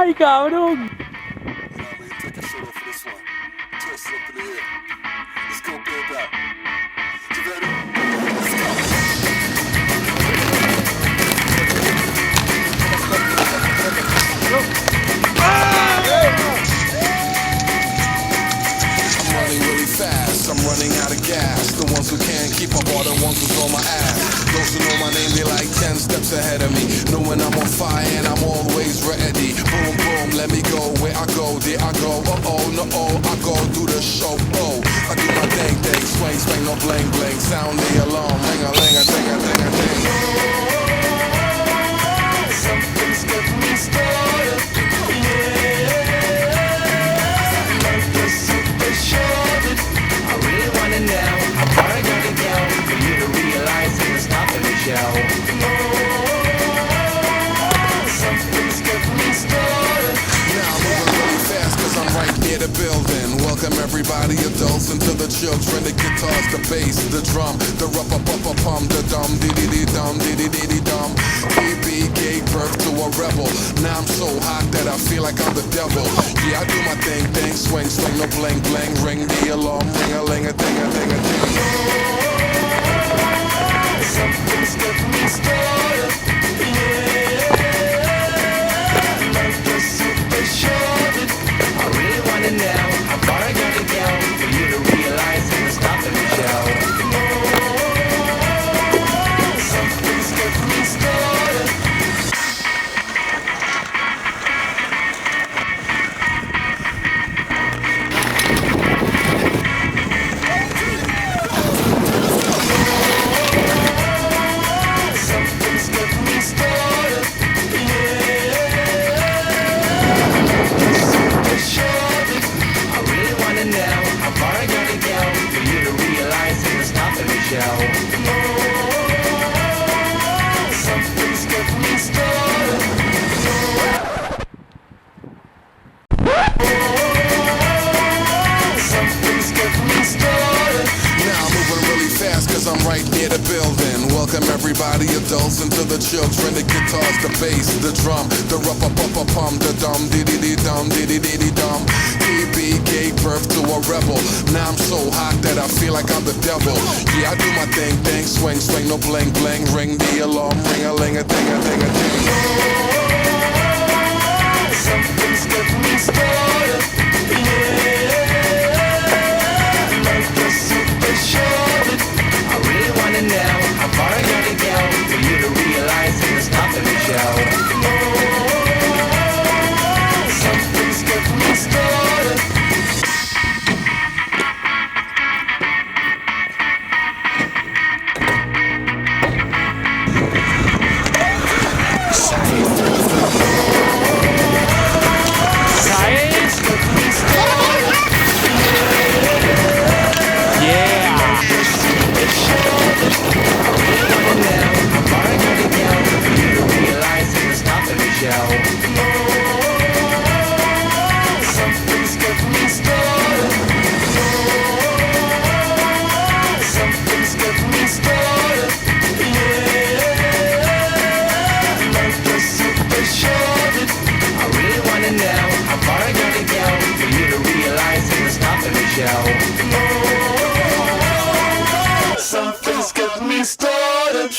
¡Ay, cabrón! I'm running out of gas. The ones who can't keep up are the ones who's on my ass. Those who know my name, they like 10 steps ahead of me. Knowing I'm on fire and I'm always ready. Boom, boom, let me go. Where I go, there I go. Uh-oh, no, I go do the show. Oh, I do my dang, swing, swing, no bling, bling. Sound the alarm, ring-a-ling, a-ding. Something's getting me started. Like the super shorted. I really wanna know how far I gotta go for you to realize and stop in the show. Something's getting me started. Now I'm moving really fast cause I'm right near the building. Welcome everybody, adults into the children. The guitars, the bass, the drum, the rup-a-pup-a-pum, the dum, dee-dee-dee-dum, dee-dee-dee-dee-dum. BB gave birth to a rebel. Now I'm so hot that I feel like I'm the devil. Yeah, I do my thing, swing, swing, no bling, bling. Ring the alarm, ring-a-ling, a-ding. Something's getting me started. Like the super shorted. I really wanna know how far I gotta go for you to realize and stop in the show. Something's getting me started. Something's getting me started. Super shorted. I really wanna know how far I gotta go for you to realize and stop in the show. Something's getting me started. Something's getting me started. Now I'm moving really fast cause I'm right near the building. Welcome everybody, adults into the children. The guitars, the bass, the drum, the rup-a-pup-a-pum, the dum, dee-dee-dee-dum, dee-dee-dee-dee-dum. BB gave birth to a rebel. Now I'm so hot that I feel like I'm the devil. Yeah, I do my thing, swing, swing, no bling, bling. Ring the alarm, ring-a-ling, a-ding. Something's getting me started. Like the super shorted. I really wanna know how far I gotta go for you to realize and stop in the show. Something's getting me started. Something's getting me started. Something's getting me started. Like the super shorted. I really wanna know how far I gotta go for you to realize and stop in the show. Something's getting me started.